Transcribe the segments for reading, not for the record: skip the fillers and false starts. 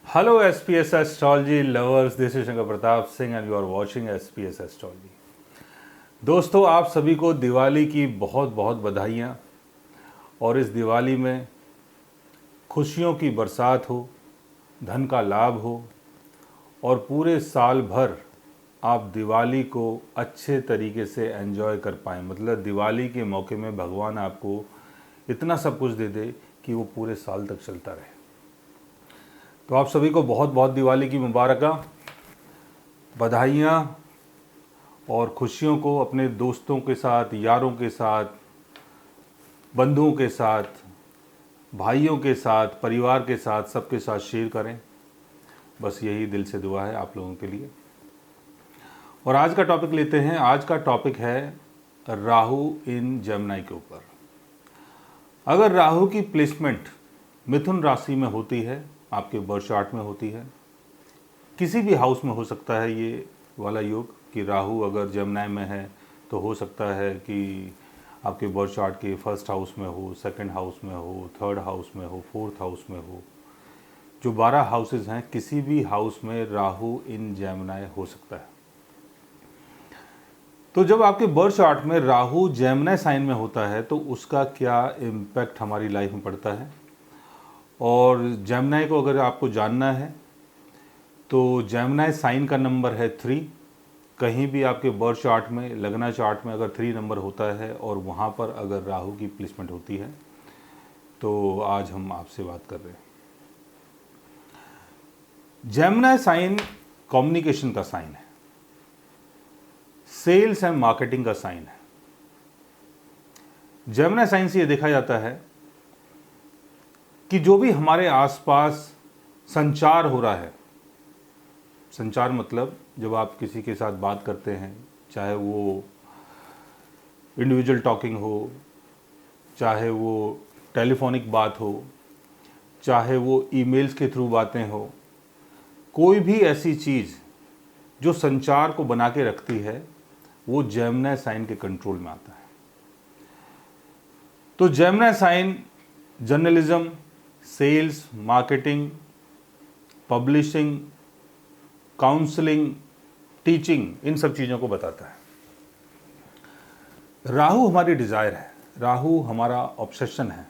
Hello SPS Astrology lovers, this is Shankar Pratap Singh and you are watching SPS Astrology। दोस्तों, आप सभी को दिवाली की बहुत बहुत बधाइयाँ। और इस दिवाली में खुशियों की बरसात हो, धन का लाभ हो और पूरे साल भर आप दिवाली को अच्छे तरीके से एंजॉय कर पाएँ। मतलब दिवाली के मौके में भगवान आपको इतना सब कुछ दे दे कि वो पूरे साल तक चलता रहे। तो आप सभी को बहुत बहुत दिवाली की मुबारकबाद, बधाइयाँ और खुशियों को अपने दोस्तों के साथ, यारों के साथ, बंधुओं के साथ, भाइयों के साथ, परिवार के साथ, सबके साथ शेयर करें। बस यही दिल से दुआ है आप लोगों के लिए। और आज का टॉपिक लेते हैं। आज का टॉपिक है राहु इन जेमिनी के ऊपर। अगर राहु की प्लेसमेंट मिथुन राशि में होती है, आपके बर्थ चार्ट में होती है, किसी भी हाउस में हो सकता है ये वाला योग कि राहु अगर जेमिनी में है तो हो सकता है कि आपके बर्थ चार्ट के फर्स्ट हाउस में हो, सेकंड हाउस में हो, थर्ड हाउस में हो, फोर्थ हाउस में हो। जो 12 हाउसेज हैं, किसी भी हाउस में राहु इन जेमिनी हो सकता है। तो जब आपके बर्थ चार्ट में राहु जेमिनी साइन में होता है तो उसका क्या इम्पैक्ट हमारी लाइफ में पड़ता है। और जेमिनी को अगर आपको जानना है तो जेमिनी साइन का नंबर है 3। कहीं भी आपके बर्थ चार्ट में, लगना चार्ट में अगर 3 नंबर होता है और वहाँ पर अगर राहु की प्लेसमेंट होती है तो आज हम आपसे बात कर रहे हैं। जेमिनी साइन कम्युनिकेशन का साइन है, सेल्स एंड मार्केटिंग का साइन है। जेमिनी साइन से ये देखा जाता है कि जो भी हमारे आसपास संचार हो रहा है, संचार मतलब जब आप किसी के साथ बात करते हैं, चाहे वो इंडिविजुअल टॉकिंग हो, चाहे वो टेलीफोनिक बात हो, चाहे वो ईमेल्स के थ्रू बातें हो, कोई भी ऐसी चीज़ जो संचार को बना के रखती है वो जेमिनी साइन के कंट्रोल में आता है। तो Gemini sign journalism, sales, marketing, publishing, counselling, teaching, इन सब चीज़ों को बताता है। राहु हमारी डिज़ायर है, राहु हमारा ऑब्सेशन है,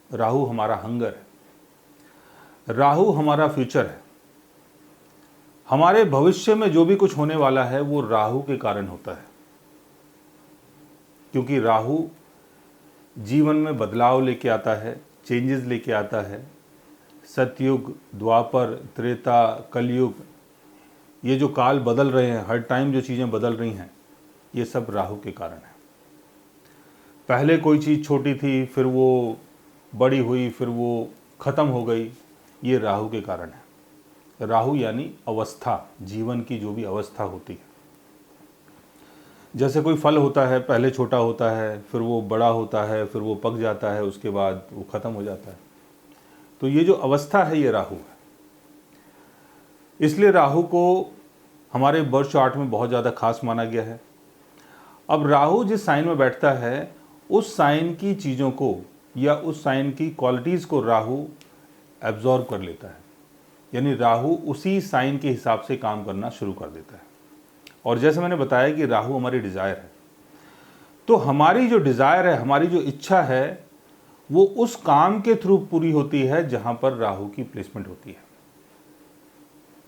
राहु हमारा हंगर है, राहु हमारा फ्यूचर है। हमारे भविष्य में जो भी कुछ होने वाला है वो राहु के कारण होता है, क्योंकि राहु जीवन में बदलाव लेके आता है, चेंजेस लेके आता है। सतयुग, द्वापर, त्रेता, कलयुग, ये जो काल बदल रहे हैं, हर टाइम जो चीज़ें बदल रही हैं, ये सब राहु के कारण है। पहले कोई चीज़ छोटी थी, फिर वो बड़ी हुई, फिर वो ख़त्म हो गई, ये राहु के कारण है। राहु यानी अवस्था, जीवन की जो भी अवस्था होती है। जैसे कोई फल होता है, पहले छोटा होता है, फिर वो बड़ा होता है, फिर वो पक जाता है, उसके बाद वो ख़त्म हो जाता है। तो ये जो अवस्था है ये राहु है। इसलिए राहु को हमारे बर्थ चार्ट में बहुत ज़्यादा खास माना गया है। अब राहु जिस साइन में बैठता है उस साइन की चीज़ों को या उस साइन की क्वालिटीज़ को राहु एब्जॉर्ब कर लेता है, यानी राहु उसी साइन के हिसाब से काम करना शुरू कर देता है। और जैसे मैंने बताया कि राहु हमारी डिज़ायर है, तो हमारी जो डिज़ायर है, हमारी जो इच्छा है, वो उस काम के थ्रू पूरी होती है जहां पर राहु की प्लेसमेंट होती है।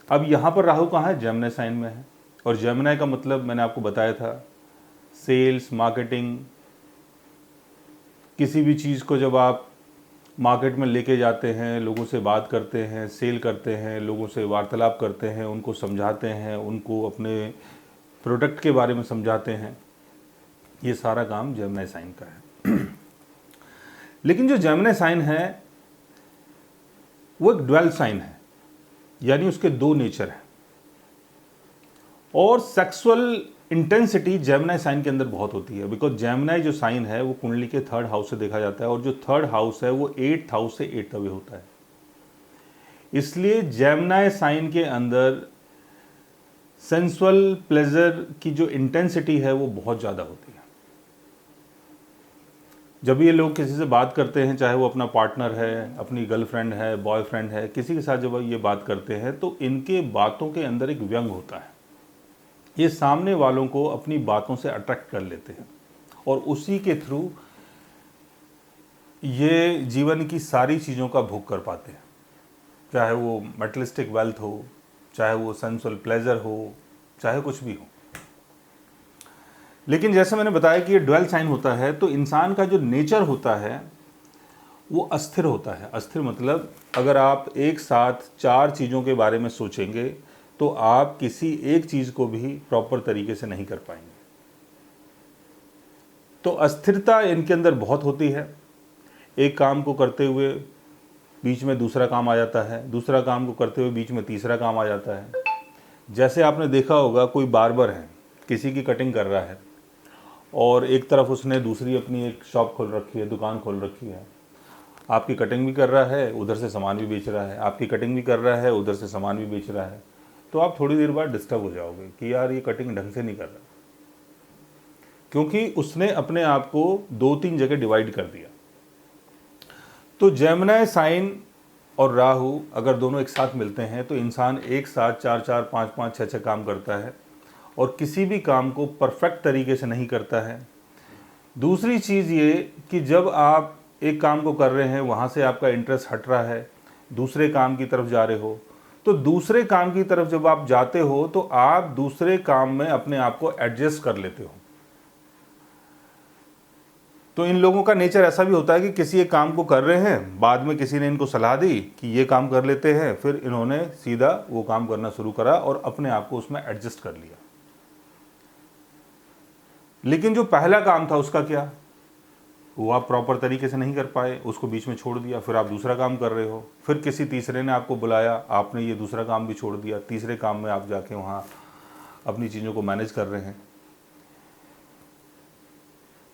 अब यहां पर राहु कहाँ है? जेमिनी साइन में है। और जेमिनी का मतलब मैंने आपको बताया था, सेल्स, मार्केटिंग। किसी भी चीज़ को जब आप मार्केट में लेके जाते हैं, लोगों से बात करते हैं, सेल करते हैं, लोगों से वार्तालाप करते हैं, उनको समझाते हैं, उनको अपने प्रोडक्ट के बारे में समझाते हैं, ये सारा काम जेमिनी साइन का है। लेकिन जो जेमिनी साइन है वो एक ड्वेल साइन है, यानी उसके 2 नेचर हैं। और सेक्सुअल इंटेंसिटी जेमिनी साइन के अंदर बहुत होती है, बिकॉज जेमिनी जो साइन है वो कुंडली के 3rd हाउस से देखा जाता है, और जो 3rd हाउस है वो 8th हाउस से 8th अवे होता है। इसलिए जेमिनी साइन के अंदर सेंसुअल प्लेजर की जो इंटेंसिटी है वो बहुत ज़्यादा होती है। जब ये लोग किसी से बात करते हैं, चाहे वो अपना पार्टनर है, अपनी गर्लफ्रेंड है, बॉयफ्रेंड है, किसी के साथ जब ये बात करते हैं तो इनके बातों के अंदर एक व्यंग होता है। ये सामने वालों को अपनी बातों से अट्रैक्ट कर लेते हैं और उसी के थ्रू ये जीवन की सारी चीज़ों का भोग कर पाते हैं, चाहे वो मटेरियलिस्टिक वेल्थ हो, चाहे वो सेंसुअल प्लेजर हो, चाहे कुछ भी हो। लेकिन जैसे मैंने बताया कि ये ड्वेल साइन होता है, तो इंसान का जो नेचर होता है वो अस्थिर होता है। अस्थिर मतलब अगर आप एक साथ 4 चीज़ों के बारे में सोचेंगे तो आप किसी एक चीज़ को भी प्रॉपर तरीके से नहीं कर पाएंगे। तो अस्थिरता इनके अंदर बहुत होती है। एक काम को करते हुए बीच में दूसरा काम आ जाता है, दूसरा काम को करते हुए बीच में तीसरा काम आ जाता है। जैसे आपने देखा होगा, कोई बार्बर है, किसी की कटिंग कर रहा है और एक तरफ उसने दूसरी अपनी एक शॉप खोल रखी है, दुकान खोल रखी है। आपकी कटिंग भी कर रहा है, उधर से सामान भी बेच रहा है, आपकी कटिंग भी कर रहा है, उधर से सामान भी बेच रहा है। तो आप थोड़ी देर बाद डिस्टर्ब हो जाओगे कि यार ये कटिंग ढंग से नहीं कर रहा, क्योंकि उसने अपने आप को 2-3 जगह डिवाइड कर दिया। तो जेमिनी साइन और राहु अगर दोनों एक साथ मिलते हैं तो इंसान एक साथ 4-4, 5-5, 6-6 काम करता है और किसी भी काम को परफेक्ट तरीके से नहीं करता है। दूसरी चीज़ ये कि जब आप एक काम को कर रहे हैं, वहाँ से आपका इंटरेस्ट हट रहा है, दूसरे काम की तरफ जा रहे हो, तो दूसरे काम की तरफ जब आप जाते हो तो आप दूसरे काम में अपने आप को एडजस्ट कर लेते हो। तो इन लोगों का नेचर ऐसा भी होता है कि किसी एक काम को कर रहे हैं, बाद में किसी ने इनको सलाह दी कि ये काम कर लेते हैं, फिर इन्होंने सीधा वो काम करना शुरू करा और अपने आप को उसमें एडजस्ट कर लिया। लेकिन जो पहला काम था उसका क्या, वो आप प्रॉपर तरीके से नहीं कर पाए, उसको बीच में छोड़ दिया, फिर आप दूसरा काम कर रहे हो, फिर किसी तीसरे ने आपको बुलाया, आपने ये दूसरा काम भी छोड़ दिया, तीसरे काम में आप जाके वहाँ अपनी चीज़ों को मैनेज कर रहे हैं।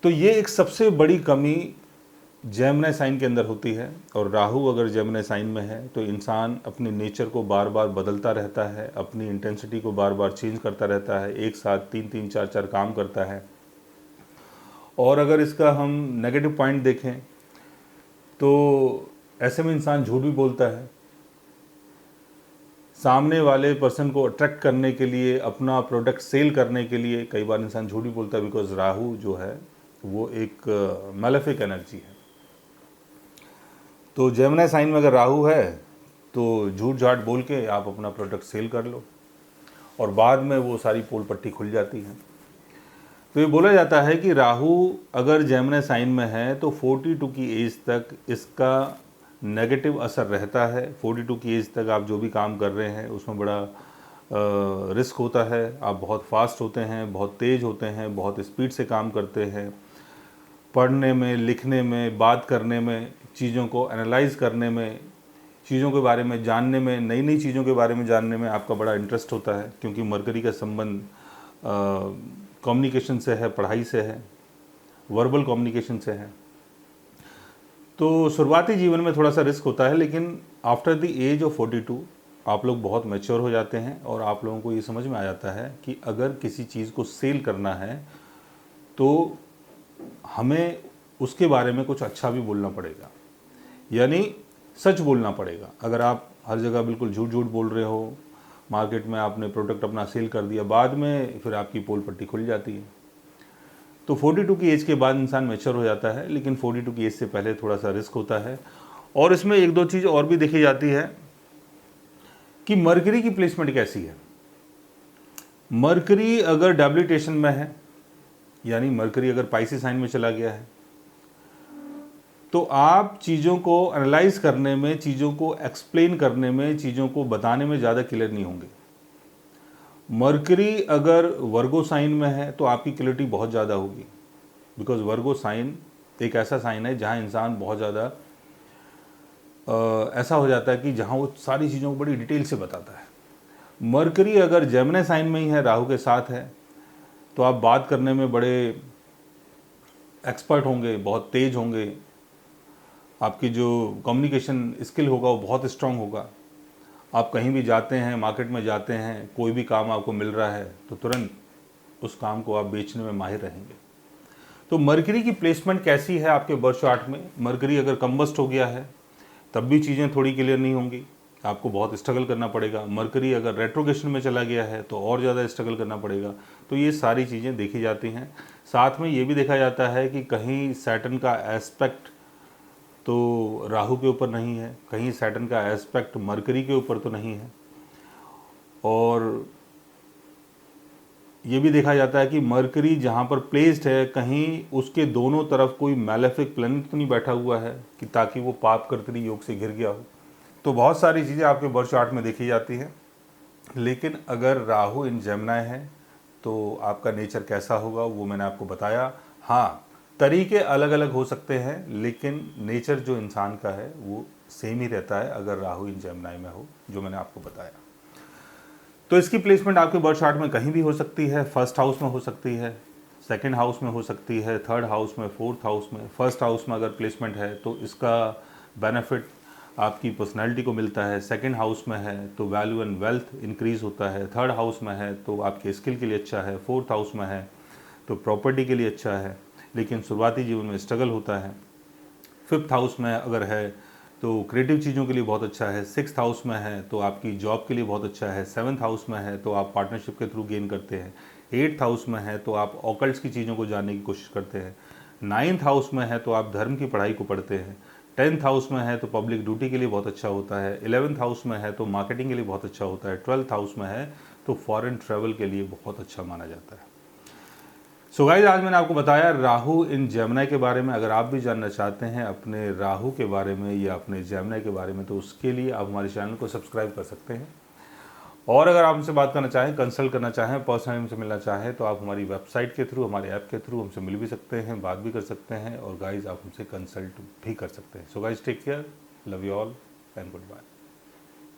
तो ये एक सबसे बड़ी कमी जेमिनी साइन के अंदर होती है। और राहु अगर जेमिनी साइन में है तो इंसान अपने नेचर को बार बार बदलता रहता है, अपनी इंटेंसिटी को बार बार चेंज करता रहता है, एक साथ 3-3, 4-4 काम करता है। और अगर इसका हम नेगेटिव पॉइंट देखें तो ऐसे में इंसान झूठ भी बोलता है, सामने वाले पर्सन को अट्रैक्ट करने के लिए, अपना प्रोडक्ट सेल करने के लिए कई बार इंसान झूठ भी बोलता है, बिकॉज राहु जो है वो एक मैलेफिक एनर्जी है। तो जेमिनी साइन में अगर राहु है तो झूठ झाट बोल के आप अपना प्रोडक्ट सेल कर लो और बाद में वो सारी पोल पट्टी खुल जाती है। तो ये बोला जाता है कि राहु अगर जेमिनी साइन में है तो 42 की एज तक इसका नेगेटिव असर रहता है। 42 की एज तक आप जो भी काम कर रहे हैं उसमें बड़ा रिस्क होता है, आप बहुत फास्ट होते हैं, बहुत तेज़ होते हैं, बहुत स्पीड से काम करते हैं, पढ़ने में, लिखने में, बात करने में, चीज़ों को एनालाइज करने में, चीज़ों के बारे में जानने में, नई नई चीज़ों के बारे में जानने में आपका बड़ा इंटरेस्ट होता है, क्योंकि मरकरी का संबंध कम्युनिकेशन से है, पढ़ाई से है, वर्बल कम्युनिकेशन से है। तो शुरुआती जीवन में थोड़ा सा रिस्क होता है, लेकिन आफ्टर द एज ऑफ 42 आप लोग बहुत मैच्योर हो जाते हैं और आप लोगों को ये समझ में आ जाता है कि अगर किसी चीज़ को सेल करना है तो हमें उसके बारे में कुछ अच्छा भी बोलना पड़ेगा, यानी सच बोलना पड़ेगा। अगर आप हर जगह बिल्कुल झूठ झूठ बोल रहे हो, मार्केट में आपने प्रोडक्ट अपना सेल कर दिया, बाद में फिर आपकी पोल पट्टी खुल जाती है। तो 42 की एज के बाद इंसान मैच्योर हो जाता है, लेकिन 42 की एज से पहले थोड़ा सा रिस्क होता है। और इसमें एक दो चीज़ और भी देखी जाती है कि मरकरी की प्लेसमेंट कैसी है। मरकरी अगर डेबिलिटेशन में है, यानी मरकरी अगर पाइसेस साइन में चला गया है, तो आप चीज़ों को एनालाइज करने में, चीज़ों को एक्सप्लेन करने में, चीज़ों को बताने में ज़्यादा क्लियर नहीं होंगे। मरकरी अगर वर्गो साइन में है तो आपकी क्लियरिटी बहुत ज़्यादा होगी, बिकॉज वर्गो साइन एक ऐसा साइन है जहाँ इंसान बहुत ज़्यादा ऐसा हो जाता है कि जहाँ वो सारी चीज़ों को बड़ी डिटेल से बताता है। मरकरी अगर जेमिनी साइन में ही है, राहु के साथ है, तो आप बात करने में बड़े एक्सपर्ट होंगे, बहुत तेज होंगे, आपकी जो कम्युनिकेशन स्किल होगा वो बहुत स्ट्रांग होगा। आप कहीं भी जाते हैं, मार्केट में जाते हैं, कोई भी काम आपको मिल रहा है तो तुरंत उस काम को आप बेचने में माहिर रहेंगे। तो मरकरी की प्लेसमेंट कैसी है आपके बर्थ चार्ट में? मरकरी अगर कंबस्ट हो गया है तब भी चीज़ें थोड़ी क्लियर नहीं होंगी, आपको बहुत स्ट्रगल करना पड़ेगा। मरकरी अगर रेट्रोगेशन में चला गया है तो और ज़्यादा स्ट्रगल करना पड़ेगा। तो ये सारी चीज़ें देखी जाती हैं। साथ में ये भी देखा जाता है कि कहीं सैटर्न का एस्पेक्ट तो राहु के ऊपर नहीं है, कहीं सैटर्न का एस्पेक्ट मरकरी के ऊपर तो नहीं है, और ये भी देखा जाता है कि मरकरी जहाँ पर प्लेस्ड है कहीं उसके दोनों तरफ कोई मैलेफिक प्लैनेट तो नहीं बैठा हुआ है कि ताकि वो पाप कर्तरी योग से घिर गया हो। तो बहुत सारी चीज़ें आपके बर्थ चार्ट में देखी जाती हैं। लेकिन अगर राहु इन जेमिनी है तो आपका नेचर कैसा होगा वो मैंने आपको बताया। हाँ, तरीके अलग अलग हो सकते हैं लेकिन नेचर जो इंसान का है वो सेम ही रहता है अगर राहु इन जेमिनी में हो, जो मैंने आपको बताया। तो इसकी प्लेसमेंट आपके बर्थ चार्ट में कहीं भी हो सकती है। फर्स्ट हाउस में हो सकती है, सेकंड हाउस में हो सकती है, थर्ड हाउस में, फोर्थ हाउस में। फर्स्ट हाउस में अगर प्लेसमेंट है तो इसका बेनिफिट आपकी पर्सनैलिटी को मिलता है। सेकंड हाउस में है तो वैल्यू एंड वेल्थ इंक्रीज़ होता है। थर्ड हाउस में है तो आपके स्किल के लिए अच्छा है। फोर्थ हाउस में है तो प्रॉपर्टी के लिए अच्छा है, लेकिन शुरुआती जीवन में स्ट्रगल होता है। फिफ्थ हाउस में अगर है तो क्रिएटिव चीज़ों के लिए बहुत अच्छा है। सिक्स्थ हाउस में है तो आपकी जॉब के लिए बहुत अच्छा है। सेवन्थ हाउस में है तो आप पार्टनरशिप के थ्रू गेन करते हैं। एट्थ हाउस में है तो आप ऑकल्ट्स की चीज़ों को जानने की कोशिश करते हैं। नाइन्थ हाउस में है तो आप धर्म की पढ़ाई को पढ़ते हैं। टेंथ हाउस में है तो पब्लिक ड्यूटी के लिए बहुत अच्छा होता है। 11th हाउस में है तो मार्केटिंग के लिए बहुत अच्छा होता है। 12th हाउस में है तो फॉरेन ट्रैवल के लिए बहुत अच्छा माना जाता है। सो गाइस, आज मैंने आपको बताया राहु इन जेमिनी के बारे में। अगर आप भी जानना चाहते हैं अपने राहु के बारे में या अपने जेमिनी के बारे में तो उसके लिए आप हमारे चैनल को सब्सक्राइब कर सकते हैं। और अगर आप हमसे बात करना चाहें, कंसल्ट करना चाहें, पर्सनली हमसे मिलना चाहें तो आप हमारी वेबसाइट के थ्रू, हमारे ऐप के थ्रू हमसे मिल भी सकते हैं, बात भी कर सकते हैं, और गाइस आप हमसे कंसल्ट भी कर सकते हैं। So guys, take care, love you all and good bye.